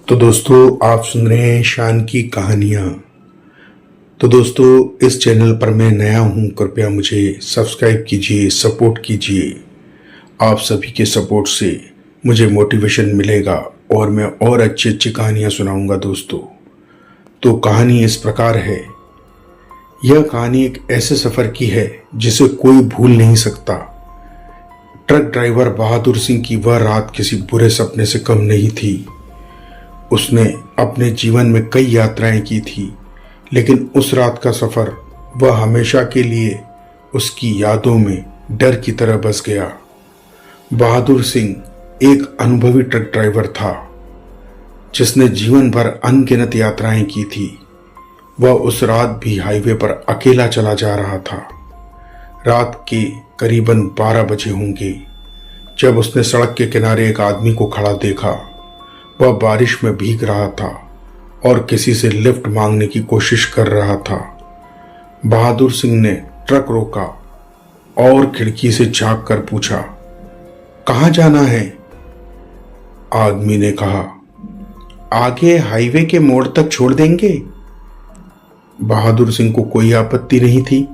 तो दोस्तों आप सुन रहे हैं शान की कहानियाँ। तो दोस्तों इस चैनल पर मैं नया हूँ, कृपया मुझे सब्सक्राइब कीजिए, सपोर्ट कीजिए। आप सभी के सपोर्ट से मुझे मोटिवेशन मिलेगा और मैं और अच्छी अच्छी कहानियाँ सुनाऊंगा दोस्तों। तो कहानी इस प्रकार है। यह कहानी एक ऐसे सफ़र की है जिसे कोई भूल नहीं सकता। ट्रक ड्राइवर बहादुर सिंह की वह रात किसी बुरे सपने से कम नहीं थी। उसने अपने जीवन में कई यात्राएं की थी, लेकिन उस रात का सफ़र वह हमेशा के लिए उसकी यादों में डर की तरह बस गया। बहादुर सिंह एक अनुभवी ट्रक ड्राइवर था जिसने जीवन भर अनगिनत यात्राएं की थी। वह उस रात भी हाईवे पर अकेला चला जा रहा था। रात के करीबन 12 बजे होंगे जब उसने सड़क के किनारे एक आदमी को खड़ा देखा। वह बारिश में भीग रहा था और किसी से लिफ्ट मांगने की कोशिश कर रहा था। बहादुर सिंह ने ट्रक रोका और खिड़की से झांक कर पूछा, कहाँ जाना है? आदमी ने कहा, आगे हाईवे के मोड़ तक छोड़ देंगे। बहादुर सिंह को कोई आपत्ति नहीं थी।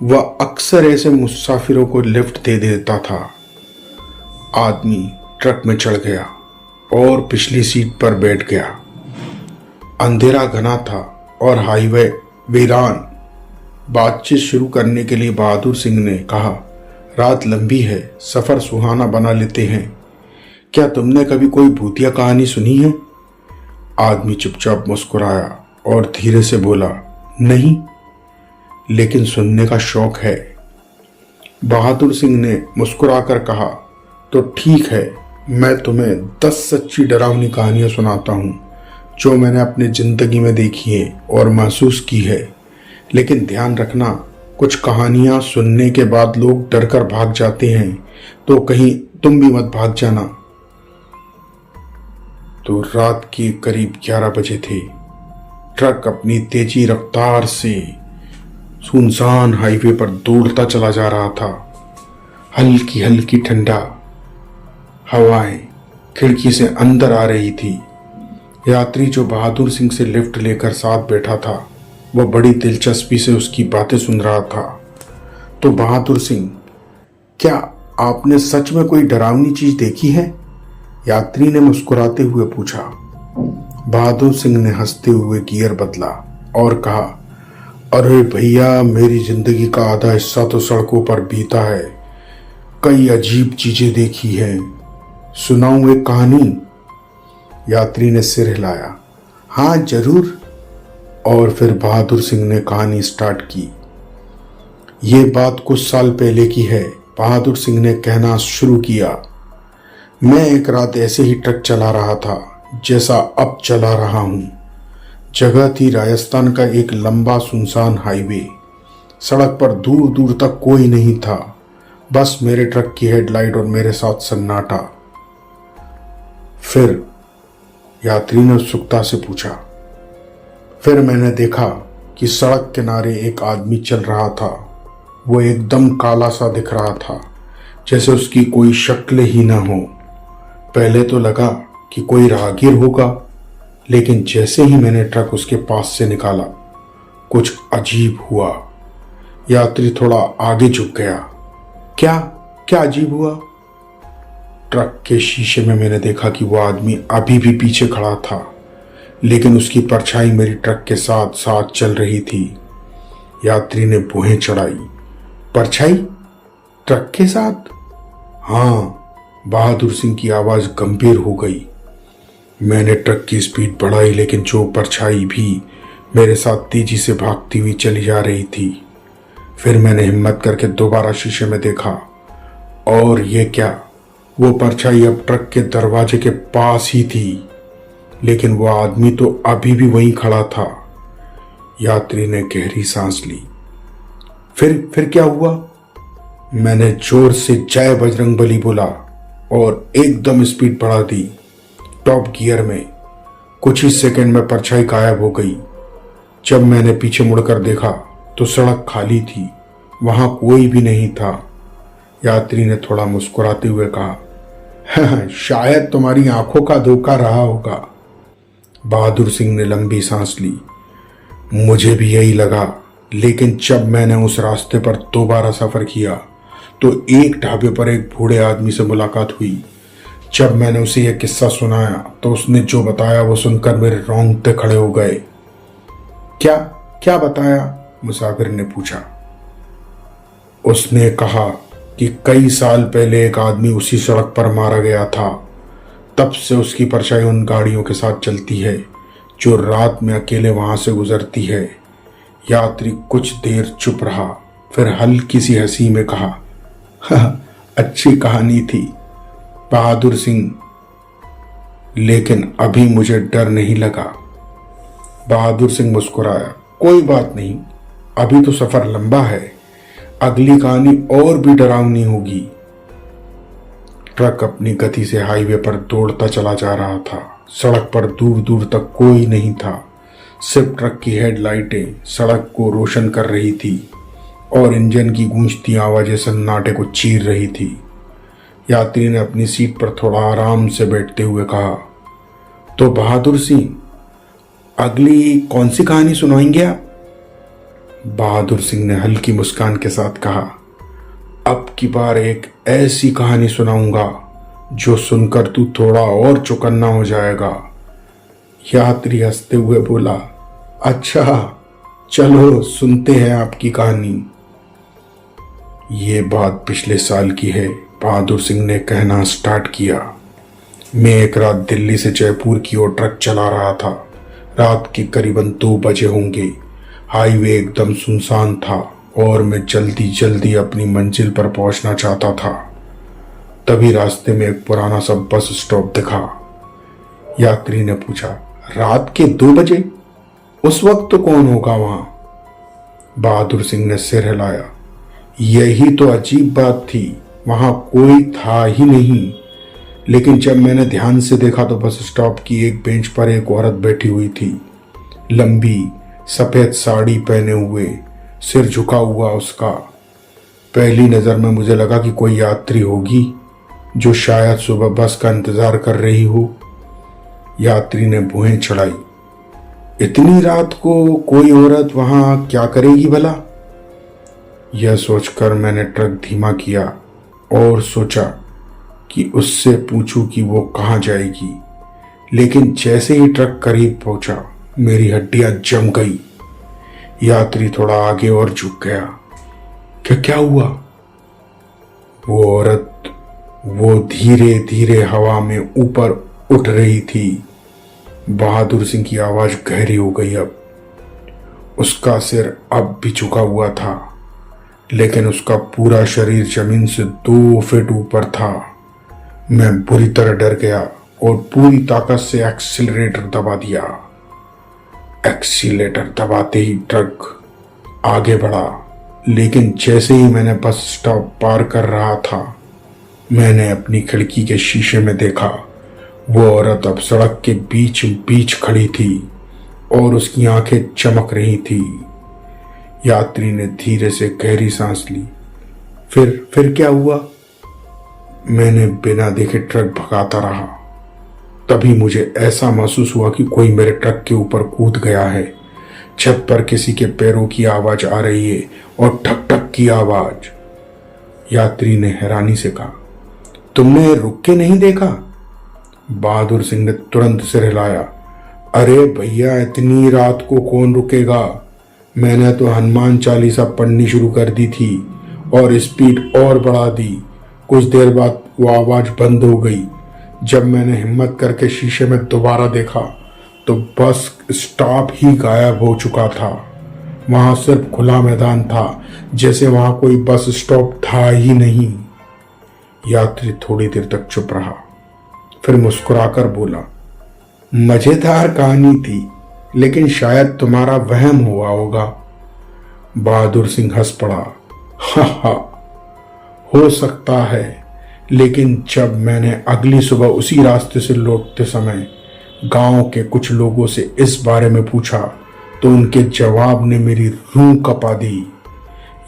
वह अक्सर ऐसे मुसाफिरों को लिफ्ट दे देता था। आदमी ट्रक में चढ़ गया और पिछली सीट पर बैठ गया। अंधेरा घना था और हाईवे वीरान। बातचीत शुरू करने के लिए बहादुर सिंह ने कहा, रात लंबी है, सफ़र सुहाना बना लेते हैं। क्या तुमने कभी कोई भूतिया कहानी सुनी है? आदमी चुपचाप मुस्कुराया और धीरे से बोला, नहीं, लेकिन सुनने का शौक है। बहादुर सिंह ने मुस्कुराकर कहा, तो ठीक है, मैं तुम्हें 10 सच्ची डरावनी कहानियां सुनाता हूं जो मैंने अपनी जिंदगी में देखी है और महसूस की है। लेकिन ध्यान रखना, कुछ कहानियां सुनने के बाद लोग डर कर भाग जाते हैं, तो कहीं तुम भी मत भाग जाना। तो रात के करीब 11 बजे थे। ट्रक अपनी तेजी रफ्तार से सुनसान हाईवे पर दौड़ता चला जा रहा था। हल्की हल्की ठंडा हवाएं खिड़की से अंदर आ रही थी। यात्री जो बहादुर सिंह से लिफ्ट लेकर साथ बैठा था, वह बड़ी दिलचस्पी से उसकी बातें सुन रहा था। तो बहादुर सिंह, क्या आपने सच में कोई डरावनी चीज देखी है? यात्री ने मुस्कुराते हुए पूछा। बहादुर सिंह ने हंसते हुए गियर बदला और कहा, अरे भैया, मेरी जिंदगी का आधा हिस्सा तो सड़कों पर बीता है। कई अजीब चीजें देखी हैं। सुनाऊं एक कहानी? यात्री ने सिर हिलाया। हाँ जरूर। और फिर बहादुर सिंह ने कहानी स्टार्ट की। ये बात कुछ साल पहले की है। बहादुर सिंह ने कहना शुरू किया। मैं एक रात ऐसे ही ट्रक चला रहा था जैसा अब चला रहा हूं। जगह थी राजस्थान का एक लंबा सुनसान हाईवे। सड़क पर दूर दूर तक कोई नहीं था, बस मेरे ट्रक की हेडलाइट और मेरे साथ सन्नाटा। फिर यात्री ने उत्सुकता से पूछा। फिर मैंने देखा कि सड़क किनारे एक आदमी चल रहा था। वो एकदम काला सा दिख रहा था, जैसे उसकी कोई शक्ल ही ना हो। पहले तो लगा कि कोई राहगीर होगा, लेकिन जैसे ही मैंने ट्रक उसके पास से निकाला, कुछ अजीब हुआ। यात्री थोड़ा आगे झुक गया। क्या क्या अजीब हुआ? ट्रक के शीशे में मैंने देखा कि वह आदमी अभी भी पीछे खड़ा था, लेकिन उसकी परछाई मेरी ट्रक के साथ साथ चल रही थी। यात्री ने भुहें चढ़ाई। परछाई ट्रक के साथ? हाँ। बहादुर सिंह की आवाज गंभीर हो गई। मैंने ट्रक की स्पीड बढ़ाई, लेकिन जो परछाई भी मेरे साथ तेजी से भागती हुई चली जा रही थी। फिर मैंने हिम्मत करके दोबारा शीशे में देखा, और ये क्या, वो परछाई अब ट्रक के दरवाजे के पास ही थी, लेकिन वो आदमी तो अभी भी वहीं खड़ा था। यात्री ने गहरी सांस ली। फिर क्या हुआ? मैंने जोर से जय बजरंगबली बोला और एकदम स्पीड बढ़ा दी, टॉप गियर में। कुछ ही सेकंड में परछाई गायब हो गई। जब मैंने पीछे मुड़कर देखा तो सड़क खाली थी, वहां कोई भी नहीं था। यात्री ने थोड़ा मुस्कुराते हुए कहा, शायद तुम्हारी आंखों का धोखा रहा होगा। बहादुर सिंह ने लंबी सांस ली। मुझे भी यही लगा, लेकिन जब मैंने उस रास्ते पर दोबारा सफर किया तो एक ढाबे पर एक बूढ़े आदमी से मुलाकात हुई। जब मैंने उसे यह किस्सा सुनाया तो उसने जो बताया वो सुनकर मेरे रोंगटे खड़े हो गए। क्या क्या बताया? मुसाफिर ने पूछा। उसने कहा कि कई साल पहले एक आदमी उसी सड़क पर मारा गया था। तब से उसकी परछाई उन गाड़ियों के साथ चलती है जो रात में अकेले वहां से गुजरती है। यात्री कुछ देर चुप रहा, फिर हल्की सी हंसी में कहा, अच्छी कहानी थी बहादुर सिंह, लेकिन अभी मुझे डर नहीं लगा। बहादुर सिंह मुस्कुराया। कोई बात नहीं, अभी तो सफर लंबा है, अगली कहानी और भी डरावनी होगी। ट्रक अपनी गति से हाईवे पर दौड़ता चला जा रहा था। सड़क पर दूर दूर तक कोई नहीं था, सिर्फ ट्रक की हेडलाइटें सड़क को रोशन कर रही थी और इंजन की गूंजती आवाजें सन्नाटे को चीर रही थी। यात्री ने अपनी सीट पर थोड़ा आराम से बैठते हुए कहा, तो बहादुर सिंह, अगली कौन सी कहानी सुनाएंगे आप? बहादुर सिंह ने हल्की मुस्कान के साथ कहा, अब की बार एक ऐसी कहानी सुनाऊंगा जो सुनकर तू थोड़ा और चौकन्ना हो जाएगा। यात्री हंसते हुए बोला, अच्छा चलो सुनते हैं आपकी कहानी। ये बात पिछले साल की है, बहादुर सिंह ने कहना स्टार्ट किया। मैं एक रात दिल्ली से जयपुर की ओर ट्रक चला रहा था। रात के करीबन 2 बजे होंगे। हाईवे एकदम सुनसान था और मैं जल्दी जल्दी अपनी मंजिल पर पहुंचना चाहता था। तभी रास्ते में एक पुराना सा बस स्टॉप दिखा। यात्री ने पूछा, रात के 2 बजे? उस वक्त तो कौन होगा वहां? बहादुर सिंह ने सिर हिलाया। यही तो अजीब बात थी, वहां कोई था ही नहीं। लेकिन जब मैंने ध्यान से देखा तो बस स्टॉप की एक बेंच पर एक औरत बैठी हुई थी। लंबी सफेद साड़ी पहने हुए, सिर झुका हुआ उसका। पहली नजर में मुझे लगा कि कोई यात्री होगी जो शायद सुबह बस का इंतजार कर रही हो। यात्री ने भुएं चढ़ाई। इतनी रात को कोई औरत वहां क्या करेगी भला? यह सोचकर मैंने ट्रक धीमा किया और सोचा कि उससे पूछूं कि वो कहाँ जाएगी। लेकिन जैसे ही ट्रक करीब पहुंचा मेरी हड्डियां जम गई। यात्री थोड़ा आगे और झुक गया। क्या हुआ? वो औरत वो धीरे धीरे हवा में ऊपर उठ रही थी। बहादुर सिंह की आवाज गहरी हो गई। अब उसका सिर अब भी झुका हुआ था, लेकिन उसका पूरा शरीर जमीन से 2 फीट ऊपर था। मैं बुरी तरह डर गया और पूरी ताकत से एक्सीलरेटर दबा दिया। एक्सीलेटर दबाते ही ट्रक आगे बढ़ा, लेकिन जैसे ही मैंने बस स्टॉप पार कर रहा था मैंने अपनी खिड़की के शीशे में देखा। वो औरत अब सड़क के बीच बीच खड़ी थी और उसकी आंखें चमक रही थी। यात्री ने धीरे से गहरी सांस ली। फिर क्या हुआ? मैंने बिना देखे ट्रक भगाता रहा। तभी मुझे ऐसा महसूस हुआ कि कोई मेरे ट्रक के ऊपर कूद गया है। छत पर किसी के पैरों की आवाज आ रही है और ठक ठक की आवाज। यात्री ने हैरानी से कहा, तुमने रुक के नहीं देखा? बहादुर सिंह ने तुरंत सिर हिलाया। अरे भैया, इतनी रात को कौन रुकेगा? मैंने तो हनुमान चालीसा पढ़नी शुरू कर दी थी और स्पीड और बढ़ा दी। कुछ देर बाद वो आवाज बंद हो गई। जब मैंने हिम्मत करके शीशे में दोबारा देखा तो बस स्टॉप ही गायब हो चुका था। वहां सिर्फ खुला मैदान था, जैसे वहां कोई बस स्टॉप था ही नहीं। यात्री थोड़ी देर तक चुप रहा, फिर मुस्कुराकर बोला, मजेदार कहानी थी, लेकिन शायद तुम्हारा वहम हुआ होगा। बहादुर सिंह हंस पड़ा। हा, हो सकता है, लेकिन जब मैंने अगली सुबह उसी रास्ते से लौटते समय गांव के कुछ लोगों से इस बारे में पूछा तो उनके जवाब ने मेरी रूह कपा दी।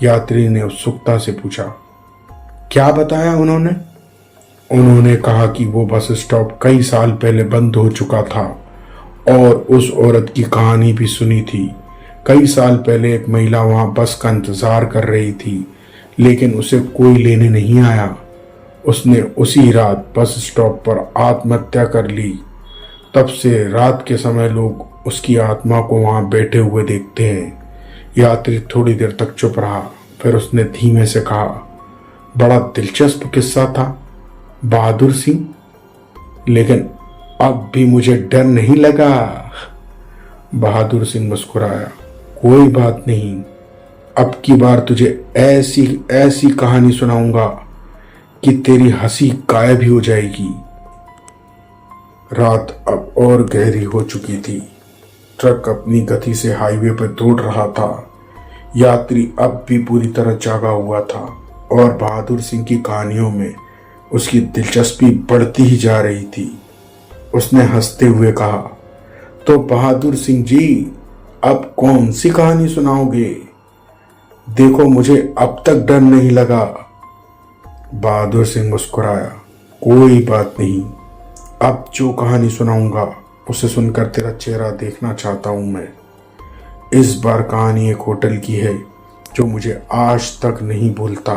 यात्री ने उत्सुकता से पूछा, क्या बताया उन्होंने? उन्होंने कहा कि वो बस स्टॉप कई साल पहले बंद हो चुका था और उस औरत की कहानी भी सुनी थी। कई साल पहले एक महिला वहां बस का इंतजार कर रही थी, लेकिन उसे कोई लेने नहीं आया। उसने उसी रात बस स्टॉप पर आत्महत्या कर ली। तब से रात के समय लोग उसकी आत्मा को वहां बैठे हुए देखते हैं। यात्री थोड़ी देर तक चुप रहा, फिर उसने धीमे से कहा, बड़ा दिलचस्प किस्सा था बहादुर सिंह, लेकिन अब भी मुझे डर नहीं लगा। बहादुर सिंह मुस्कुराया, कोई बात नहीं, अब की बार तुझे ऐसी ऐसी कहानी सुनाऊंगा कि तेरी हंसी गायब ही हो जाएगी। रात अब और गहरी हो चुकी थी। ट्रक अपनी गति से हाईवे पर दौड़ रहा था। यात्री अब भी पूरी तरह जागा हुआ था और बहादुर सिंह की कहानियों में उसकी दिलचस्पी बढ़ती ही जा रही थी। उसने हंसते हुए कहा, तो बहादुर सिंह जी, अब कौन सी कहानी सुनाओगे? देखो, मुझे अब तक डर नहीं लगा। बहादुर सिंह मुस्कुराया, कोई बात नहीं, अब जो कहानी सुनाऊंगा उसे सुनकर तेरा चेहरा देखना चाहता हूं मैं। इस बार कहानी एक होटल की है जो मुझे आज तक नहीं भूलता।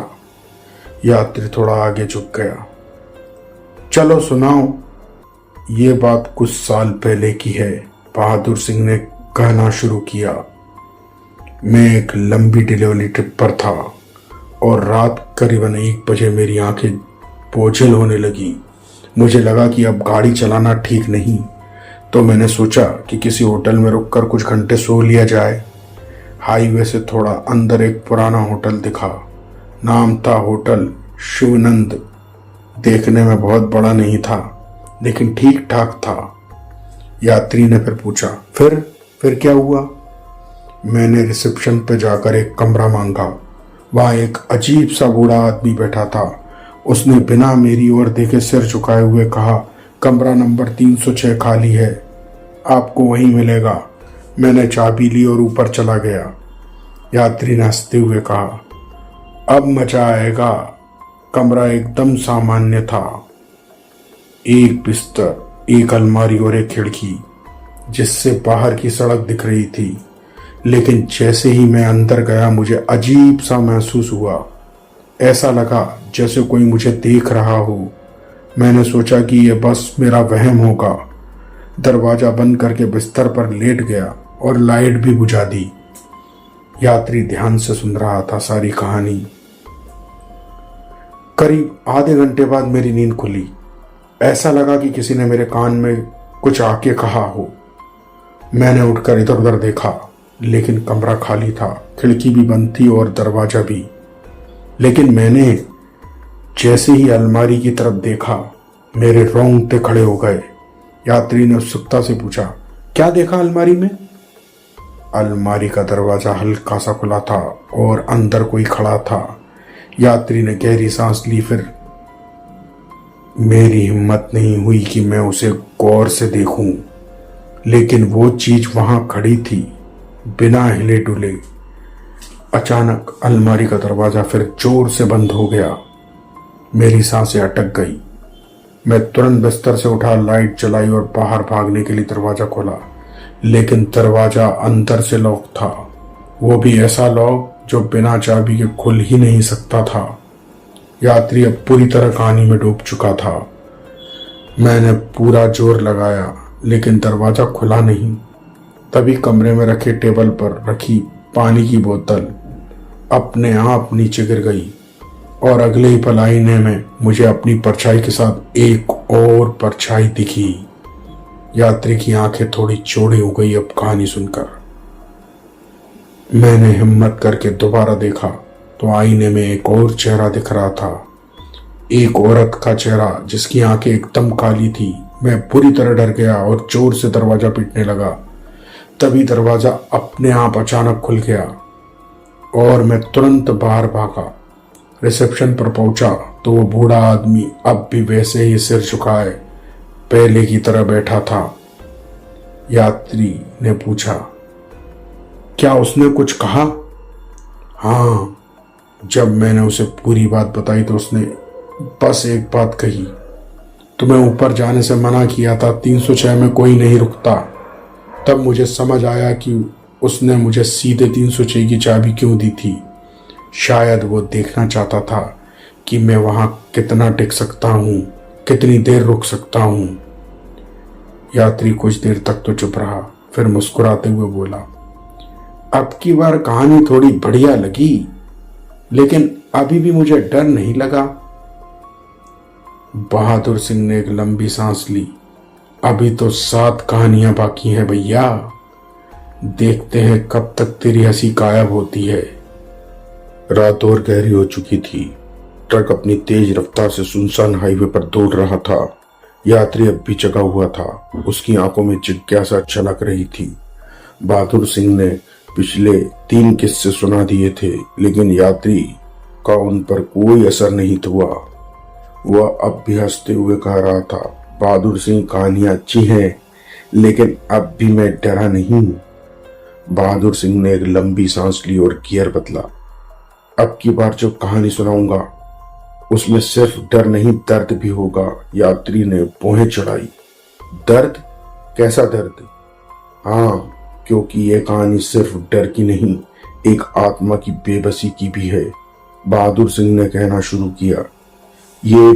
यात्री थोड़ा आगे झुक गया। चलो सुनाओ। ये बात कुछ साल पहले की है, बहादुर सिंह ने कहना शुरू किया। मैं एक लंबी डिलीवरी ट्रिप पर था और रात करीबन 1 बजे मेरी आंखें बोझिल होने लगी। मुझे लगा कि अब गाड़ी चलाना ठीक नहीं, तो मैंने सोचा कि किसी होटल में रुककर कुछ घंटे सो लिया जाए। हाईवे से थोड़ा अंदर एक पुराना होटल दिखा। नाम था होटल शिवानंद। देखने में बहुत बड़ा नहीं था, लेकिन ठीक ठाक था। यात्री ने फिर पूछा, फिर क्या हुआ? मैंने रिसेप्शन पे जाकर एक कमरा मांगा। वहां एक अजीब सा बूढ़ा आदमी बैठा था। उसने बिना मेरी ओर देखे सिर झुकाए हुए कहा, कमरा नंबर 306 खाली है, आपको वहीं मिलेगा। मैंने चाबी ली और ऊपर चला गया। यात्री ने हंसते हुए कहा, अब मजा आएगा। कमरा एकदम सामान्य था। एक बिस्तर, एक अलमारी और एक खिड़की जिससे बाहर की सड़क दिख रही थी। लेकिन जैसे ही मैं अंदर गया मुझे अजीब सा महसूस हुआ। ऐसा लगा जैसे कोई मुझे देख रहा हो। मैंने सोचा कि यह बस मेरा वहम होगा। दरवाजा बंद करके बिस्तर पर लेट गया और लाइट भी बुझा दी। यात्री ध्यान से सुन रहा था सारी कहानी। करीब आधे घंटे बाद मेरी नींद खुली। ऐसा लगा कि किसी ने मेरे कान में कुछ आके कहा हो। मैंने उठकर इधर उधर देखा, लेकिन कमरा खाली था। खिड़की भी बंद थी और दरवाजा भी। लेकिन मैंने जैसे ही अलमारी की तरफ देखा, मेरे रोंगटे खड़े हो गए। यात्री ने उत्सुकता से पूछा, क्या देखा अलमारी में? अलमारी का दरवाजा हल्का सा खुला था और अंदर कोई खड़ा था। यात्री ने गहरी सांस ली। फिर मेरी हिम्मत नहीं हुई कि मैं उसे गौर से देखूं, लेकिन वो चीज वहां खड़ी थी, बिना हिले डुले। अचानक अलमारी का दरवाजा फिर जोर से बंद हो गया। मेरी सांसें अटक गई। मैं तुरंत बिस्तर से उठा, लाइट जलाई और बाहर भागने के लिए दरवाजा खोला, लेकिन दरवाजा अंदर से लॉक था। वो भी ऐसा लॉक जो बिना चाबी के खुल ही नहीं सकता था। यात्री अब पूरी तरह कहानी में डूब चुका था। मैंने पूरा जोर लगाया, लेकिन दरवाजा खुला नहीं। तभी कमरे में रखे टेबल पर रखी पानी की बोतल अपने आप नीचे गिर गई और अगले ही पल आईने में मुझे अपनी परछाई के साथ एक और परछाई दिखी। यात्री की आंखें थोड़ी चौड़ी हो गई अब कहानी सुनकर। मैंने हिम्मत करके दोबारा देखा तो आईने में एक और चेहरा दिख रहा था। एक औरत का चेहरा जिसकी आंखें एकदम काली थी। मैं पूरी तरह डर गया और जोर से दरवाजा पीटने लगा। तभी दरवाजा अपने आप अचानक खुल गया और मैं तुरंत बाहर भागा। रिसेप्शन पर पहुंचा तो वो बूढ़ा आदमी अब भी वैसे ही सिर झुकाए पहले की तरह बैठा था। यात्री ने पूछा, क्या उसने कुछ कहा? हाँ, जब मैंने उसे पूरी बात बताई तो उसने बस एक बात कही, तुम्हें ऊपर जाने से मना किया था, 306 में कोई नहीं रुकता। तब मुझे समझ आया कि उसने मुझे सीधे 306 की चाबी क्यों दी थी। शायद वो देखना चाहता था कि मैं वहां कितना टिक सकता हूं, कितनी देर रुक सकता हूं। यात्री कुछ देर तक तो चुप रहा, फिर मुस्कुराते हुए बोला, अब की बार कहानी थोड़ी बढ़िया लगी, लेकिन अभी भी मुझे डर नहीं लगा। बहादुर सिंह ने एक लंबी सांस ली। अभी तो 7 कहानियां बाकी हैं भैया, देखते हैं कब तक तेरी हंसी गायब होती है। रात और गहरी हो चुकी थी। ट्रक अपनी तेज रफ्तार से सुनसान हाईवे पर दौड़ रहा था। यात्री अब भी जगा हुआ था, उसकी आंखों में जिज्ञासा छलक रही थी। बहादुर सिंह ने पिछले 3 किस्से सुना दिए थे, लेकिन यात्री का उन पर कोई असर नहीं हुआ। वह अब भी हंसते हुए कह रहा था, बहादुर सिंह कहानियां अच्छी हैं, लेकिन अब भी मैं डरा नहीं। बहादुर सिंह ने एक लंबी सांस ली और गियर बदला। अब की बार जो कहानी सुनाऊंगा उसमें सिर्फ डर नहीं, दर्द भी होगा। यात्री ने भौहें चढ़ाई। दर्द? कैसा दर्द? हाँ, क्योंकि यह कहानी सिर्फ डर की नहीं, एक आत्मा की बेबसी की भी है। बहादुर सिंह ने कहना शुरू किया। ये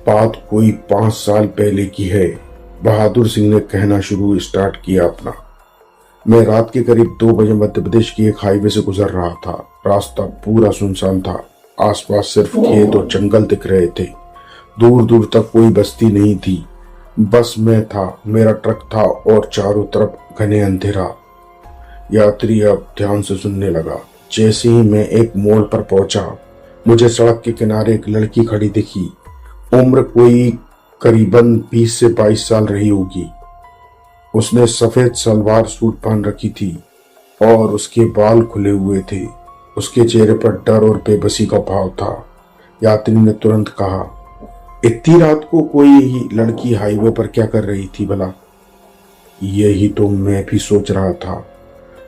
बात कोई 5 साल पहले की है। बहादुर सिंह ने कहना स्टार्ट किया अपना। मैं रात के करीब 2 बजे मध्य प्रदेश की एक हाईवे से गुजर रहा था। रास्ता पूरा सुनसान था, आसपास सिर्फ खेत और जंगल दिख रहे थे। दूर दूर तक कोई बस्ती नहीं थी, बस मैं था, मेरा ट्रक था और चारों तरफ घने अंधेरा। यात्री अब ध्यान से सुनने लगा। जैसे ही मैं एक मोड़ पर पहुंचा, मुझे सड़क के किनारे एक लड़की खड़ी दिखी। उम्र कोई करीबन 20 से 22 साल रही होगी। उसने सफेद सलवार सूट पहन रखी थी और उसके बाल खुले हुए थे। उसके चेहरे पर डर और बेबसी का भाव था। यात्री ने तुरंत कहा, इतनी रात को कोई लड़की हाईवे पर क्या कर रही थी भला? यही तो मैं भी सोच रहा था।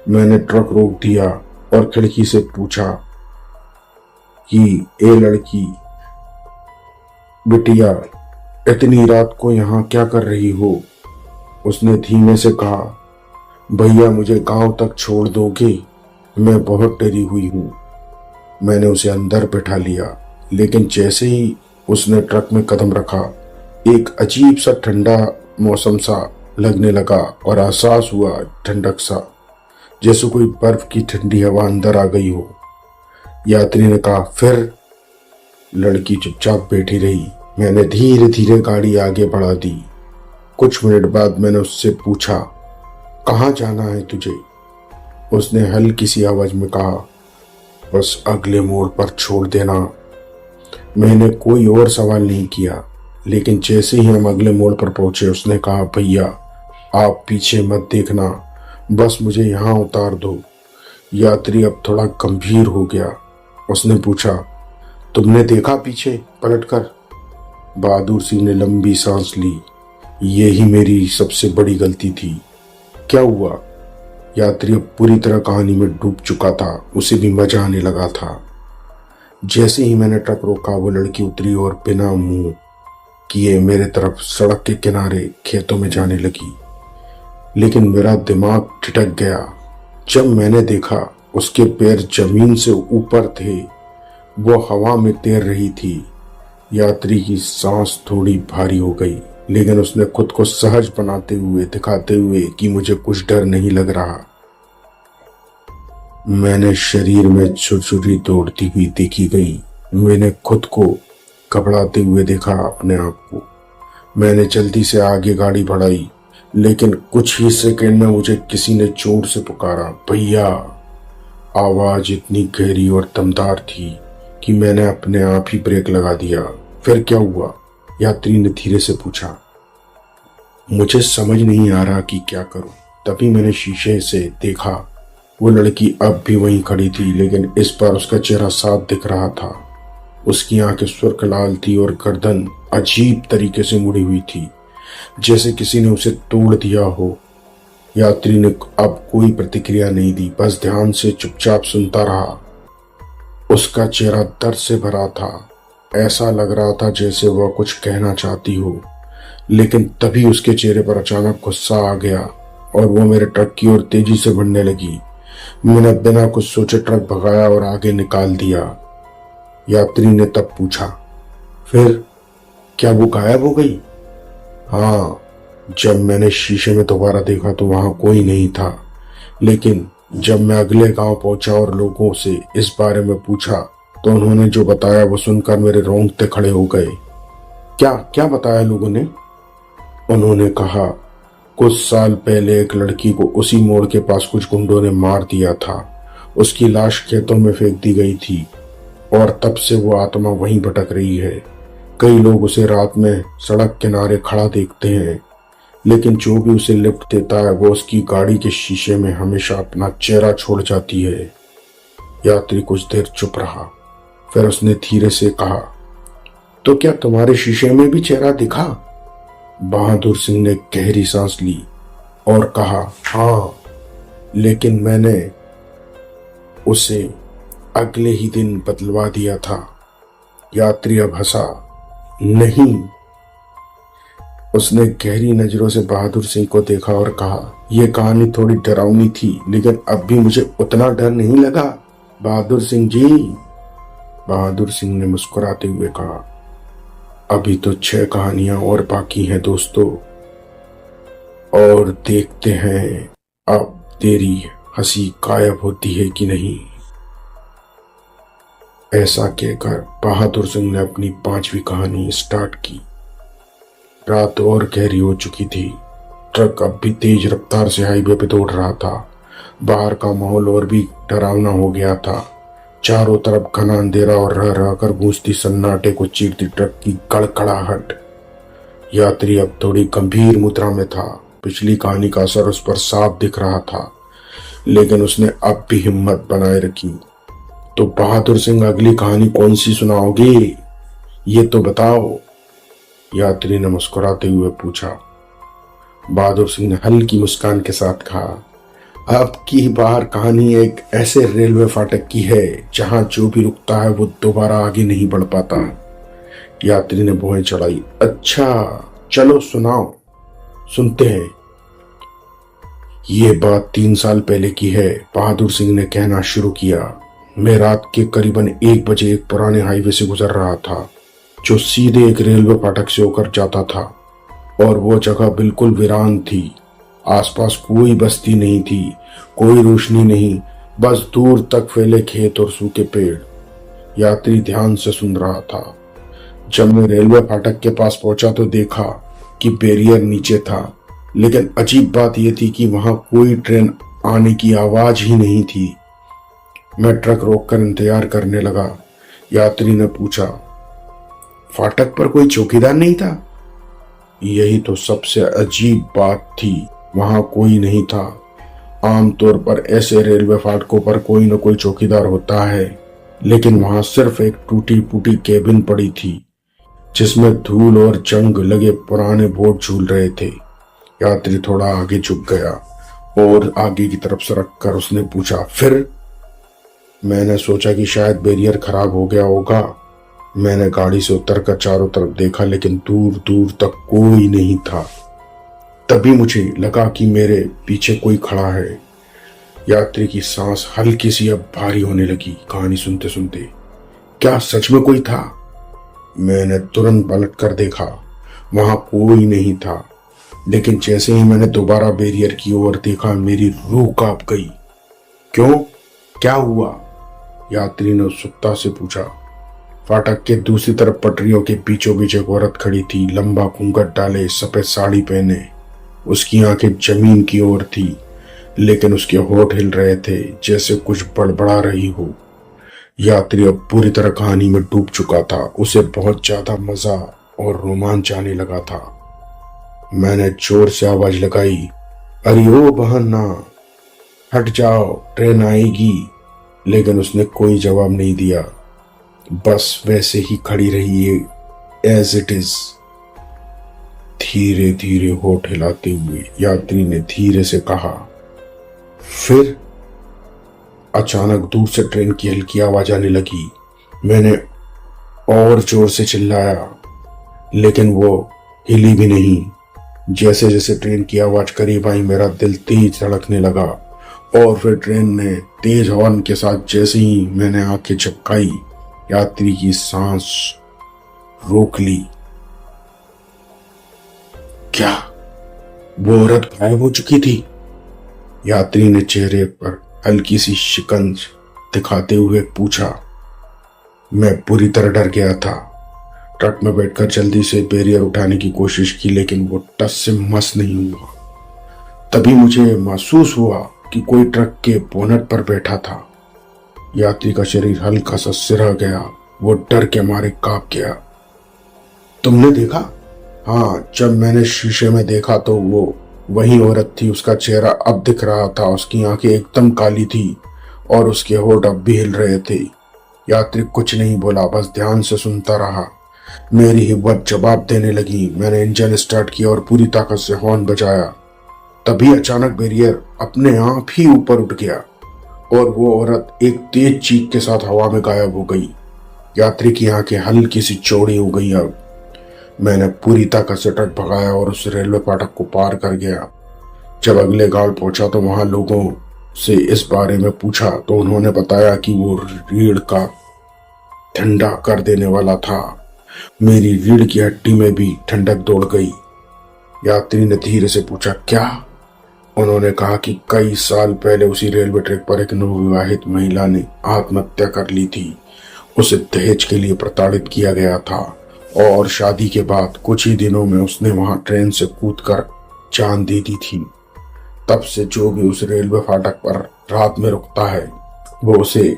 मैंने ट्रक रोक दिया और खिड़की से पूछा कि ए लड़की, बिटिया, इतनी रात को यहाँ क्या कर रही हो? उसने धीमे से कहा, भैया मुझे गांव तक छोड़ दोगे? मैं बहुत डरी हुई हूँ। मैंने उसे अंदर बैठा लिया, लेकिन जैसे ही उसने ट्रक में कदम रखा, एक अजीब सा ठंडा मौसम सा लगने लगा और एहसास हुआ ठंडक सा, जैसे कोई बर्फ की ठंडी हवा अंदर आ गई हो। यात्री ने कहा, फिर? लड़की चुपचाप बैठी रही। मैंने धीरे धीरे गाड़ी आगे बढ़ा दी। कुछ मिनट बाद मैंने उससे पूछा, कहाँ जाना है तुझे? उसने हल्की सी आवाज में कहा, बस अगले मोड़ पर छोड़ देना। मैंने कोई और सवाल नहीं किया, लेकिन जैसे ही हम अगले मोड़ पर पहुंचे, उसने कहा, भैया आप पीछे मत देखना, बस मुझे यहाँ उतार दो। यात्री अब थोड़ा गंभीर हो गया। उसने पूछा, तुमने देखा पीछे पलटकर? बहादुर सिंह ने लंबी सांस ली। यही मेरी सबसे बड़ी गलती थी। क्या हुआ? यात्री अब पूरी तरह कहानी में डूब चुका था। उसे भी मजा आने लगा था। जैसे ही मैंने ट्रक रोका, वो लड़की उतरी और बिना मुंह किए मेरे तरफ सड़क के किनारे खेतों में जाने लगी। लेकिन मेरा दिमाग ठिठक गया जब मैंने देखा उसके पैर जमीन से ऊपर थे, वो हवा में तैर रही थी। यात्री की सांस थोड़ी भारी हो गई, लेकिन उसने खुद को सहज बनाते हुए दिखाते हुए कि मुझे कुछ डर नहीं लग रहा। मैंने शरीर में छुरछुरी दौड़ती हुई देखी गई। मैंने खुद को घबराते हुए देखा अपने आप को। मैंने जल्दी से आगे गाड़ी बढ़ाई, लेकिन कुछ ही सेकंड में मुझे किसी ने जोर से पुकारा, भैया। आवाज इतनी गहरी और दमदार थी कि मैंने अपने आप ही ब्रेक लगा दिया। फिर क्या हुआ? यात्री ने धीरे से पूछा। मुझे समझ नहीं आ रहा कि क्या करूं। तभी मैंने शीशे से देखा, वो लड़की अब भी वहीं खड़ी थी, लेकिन इस बार उसका चेहरा साफ दिख रहा था। उसकी आंखें सुर्ख लाल थी और गर्दन अजीब तरीके से मुड़ी हुई थी, जैसे किसी ने उसे तोड़ दिया हो। यात्री ने अब कोई प्रतिक्रिया नहीं दी, बस ध्यान से चुपचाप सुनता रहा। उसका चेहरा दर्द से भरा था। ऐसा लग रहा था जैसे वह कुछ कहना चाहती हो, लेकिन तभी उसके चेहरे पर अचानक गुस्सा आ गया और वो मेरे ट्रक की ओर तेजी से बढ़ने लगी। मैंने बिना कुछ सोचे ट्रक भगाया और आगे निकाल दिया। यात्री ने तब पूछा, फिर क्या वो गायब हो गई? हाँ, जब मैंने शीशे में दोबारा देखा तो वहां कोई नहीं था, लेकिन जब मैं अगले गांव पहुंचा और लोगों से इस बारे में पूछा तो उन्होंने जो बताया वो सुनकर मेरे रोंगटे खड़े हो गए। क्या क्या बताया लोगों ने? उन्होंने कहा, कुछ साल पहले एक लड़की को उसी मोड़ के पास कुछ गुंडों ने मार दिया था। उसकी लाश खेतों में फेंक दी गई थी और तब से वो आत्मा वहीं भटक रही है। कई लोग उसे रात में सड़क किनारे खड़ा देखते हैं, लेकिन जो भी उसे लिफ्ट देता है वो उसकी गाड़ी के शीशे में हमेशा अपना चेहरा छोड़ जाती है। यात्री कुछ देर चुप रहा, फिर उसने धीरे से कहा, तो क्या तुम्हारे शीशे में भी चेहरा दिखा? बहादुर सिंह ने गहरी सांस ली और कहा, हाँ, लेकिन मैंने उसे अगले ही दिन बदलवा दिया था। यात्री अब हंसा। नहीं। उसने गहरी नजरों से बहादुर सिंह को देखा और कहा, यह कहानी थोड़ी डरावनी थी, लेकिन अब भी मुझे उतना डर नहीं लगा, बहादुर सिंह जी। बहादुर सिंह ने मुस्कुराते हुए कहा, अभी तो 6 कहानियां और बाकी हैं दोस्तों, और देखते हैं अब तेरी हंसी गायब होती है कि नहीं। ऐसा कहकर बहादुर सिंह ने अपनी 5वीं कहानी स्टार्ट की। रात और गहरी हो चुकी थी। ट्रक अब भी तेज रफ्तार से हाईवे पे दौड़ रहा था। बाहर का माहौल और भी डरावना हो गया था। चारों तरफ घना अंधेरा और रह रह कर गूंजती सन्नाटे को चीरती ट्रक की कड़कड़ाहट। यात्री अब थोड़ी गंभीर मुद्रा में था। पिछली कहानी का असर उस पर साफ दिख रहा था, लेकिन उसने अब भी हिम्मत बनाए रखी। तो बहादुर सिंह, अगली कहानी कौन सी सुनाओगे, ये तो बताओ, यात्री ने मुस्कुराते हुए पूछा। बहादुर सिंह ने हल्की मुस्कान के साथ कहा, अब की बार कहानी एक ऐसे रेलवे फाटक की है जहां जो भी रुकता है वो दोबारा आगे नहीं बढ़ पाता। यात्री ने भौहें चढ़ाई। अच्छा, चलो सुनाओ, सुनते हैं। ये बात 3 साल पहले की है, बहादुर सिंह ने कहना शुरू किया। मैं रात के करीबन 1 बजे एक पुराने हाईवे से गुजर रहा था जो सीधे एक रेलवे फाटक से होकर जाता था, और वो जगह बिल्कुल वीरान थी। आसपास कोई बस्ती नहीं थी, कोई रोशनी नहीं, बस दूर तक फैले खेत और सूखे पेड़। यात्री ध्यान से सुन रहा था। जब मैं रेलवे फाटक के पास पहुंचा तो देखा कि बैरियर नीचे था, लेकिन अजीब बात यह थी कि वहां कोई ट्रेन आने की आवाज ही नहीं थी। मैं ट्रक रोककर इंतजार करने लगा। यात्री ने पूछा, फाटक पर कोई चौकीदार नहीं था? यही तो सबसे अजीब बात थी, वहां कोई नहीं था। आमतौर पर ऐसे रेलवे फाटकों पर कोई न कोई चौकीदार होता है, लेकिन वहां सिर्फ एक टूटी फूटी केबिन पड़ी थी जिसमें धूल और जंग लगे पुराने बोर्ड झूल रहे थे। यात्री थोड़ा आगे झुक गया और आगे की तरफ सरक कर उसने पूछा, फिर? मैंने सोचा कि शायद बैरियर खराब हो गया होगा। मैंने गाड़ी से उतरकर चारों तरफ देखा, लेकिन दूर दूर तक कोई नहीं था। तभी मुझे लगा कि मेरे पीछे कोई खड़ा है। यात्री की सांस हल्की सी अब भारी होने लगी कहानी सुनते सुनते। क्या सच में कोई था? मैंने तुरंत पलट कर देखा, वहां कोई नहीं था, लेकिन जैसे ही मैंने दोबारा बैरियर की ओर देखा, मेरी रूह कांप गई। क्यों? क्या हुआ? यात्री ने उत्सुकता से पूछा। फाटक के दूसरी तरफ पटरियों के बीचों बीच एक औरत खड़ी थी, लंबा घूंघट डाले, सफेद साड़ी पहने। उसकी आंखें जमीन की ओर थी, लेकिन उसके होठ हिल रहे थे जैसे कुछ बड़बड़ा रही हो। यात्री अब पूरी तरह कहानी में डूब चुका था। उसे बहुत ज्यादा मजा और रोमांच आने लगा था। मैंने जोर से आवाज लगाई, अरे ओ बहना, हट जाओ, ट्रेन आएगी। लेकिन उसने कोई जवाब नहीं दिया, बस वैसे ही खड़ी रही एज इट इज। धीरे धीरे होठ हिलाते हुए यात्री ने धीरे से कहा, फिर? अचानक दूर से ट्रेन की हल्की आवाज आने लगी। मैंने और जोर से चिल्लाया, लेकिन वो हिली भी नहीं। जैसे जैसे ट्रेन की आवाज करीब आई मेरा दिल तेज धड़कने लगा और फिर ट्रेन ने तेज हॉर्न के साथ जैसे ही मैंने आंखें झपकाई यात्री की सांस रोक ली। क्या वो औरत गायब हो चुकी थी? यात्री ने चेहरे पर हल्की सी शिकंज दिखाते हुए पूछा। मैं पूरी तरह डर गया था। ट्रक में बैठकर जल्दी से बैरियर उठाने की कोशिश की लेकिन वो टस से मस नहीं हुआ। तभी मुझे महसूस हुआ कि कोई ट्रक के बोनट पर बैठा था। यात्री का शरीर हल्का सा सिरह गया, वो डर के मारे कांप गया। तुमने देखा? हाँ, जब मैंने शीशे में देखा तो वो वही औरत थी। उसका चेहरा अब दिख रहा था, उसकी आंखें एकदम काली थी और उसके होंठ अब भी हिल रहे थे। यात्री कुछ नहीं बोला, बस ध्यान से सुनता रहा। मेरी हिम्मत जवाब देने लगी। मैंने इंजन स्टार्ट किया और पूरी ताकत से हॉर्न बजाया। तभी अचानक बैरियर अपने आप ही ऊपर उठ गया और वो औरत एक तेज चीख के साथ हवा में गायब हो गई। यात्री की आंखें हल्की सी चौड़ी हो गई। अब मैंने पूरी ताकत से ट्रक भगाया और उस रेलवे फाटक को पार कर गया। जब अगले गांव पहुंचा तो वहां लोगों से इस बारे में पूछा तो उन्होंने बताया कि वो रीढ़ का ठंडा कर देने वाला था। मेरी रीढ़ की हड्डी में भी ठंडक दौड़ गई। यात्री ने धीरे से पूछा, क्या? उन्होंने कहा कि कई साल पहले उसी रेलवे ट्रैक पर एक नवविवाहित महिला ने आत्महत्या कर ली थी। उसे दहेज के लिए प्रताड़ित किया गया था और शादी के बाद कुछ ही दिनों में उसने वहां ट्रेन से कूदकर जान दे दी थी। तब से जो भी उस रेलवे फाटक पर रात में रुकता है वो उसे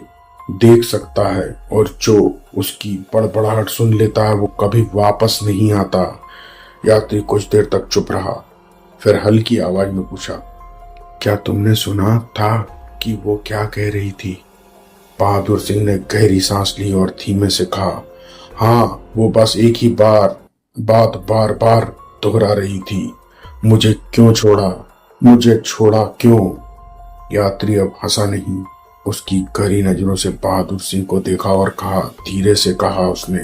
देख सकता है और जो उसकी बड़बड़ाहट सुन लेता है वो कभी वापस नहीं आता। यात्री कुछ देर तक चुप रहा, फिर हल्की आवाज में पूछा, क्या तुमने सुना था कि वो क्या कह रही थी? बहादुर सिंह ने गहरी सांस ली और धीमे से कहा, हाँ, वो बस एक ही बात बार बार दोहरा रही थी, मुझे क्यों छोड़ा, मुझे छोड़ा क्यों? यात्री अब हंसा नहीं, उसकी गहरी नजरों से बहादुर सिंह को देखा और कहा, धीरे से कहा उसने,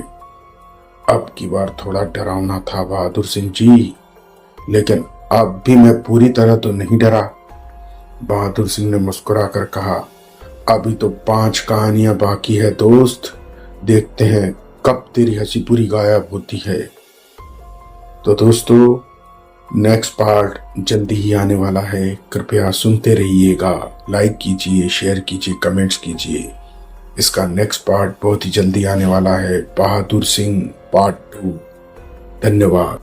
अब की बार थोड़ा डरावना था बहादुर सिंह जी, लेकिन अब भी मैं पूरी तरह तो नहीं डरा। बहादुर सिंह ने मुस्कुराकर कहा, अभी तो 5 कहानियां बाकी है दोस्त, देखते हैं कब तेरी हंसी पूरी गायब होती है। तो दोस्तों, नेक्स्ट पार्ट जल्दी ही आने वाला है, कृपया सुनते रहिएगा। लाइक कीजिए, शेयर कीजिए, कमेंट्स कीजिए। इसका नेक्स्ट पार्ट बहुत ही जल्दी आने वाला है, बहादुर सिंह पार्ट 2। धन्यवाद।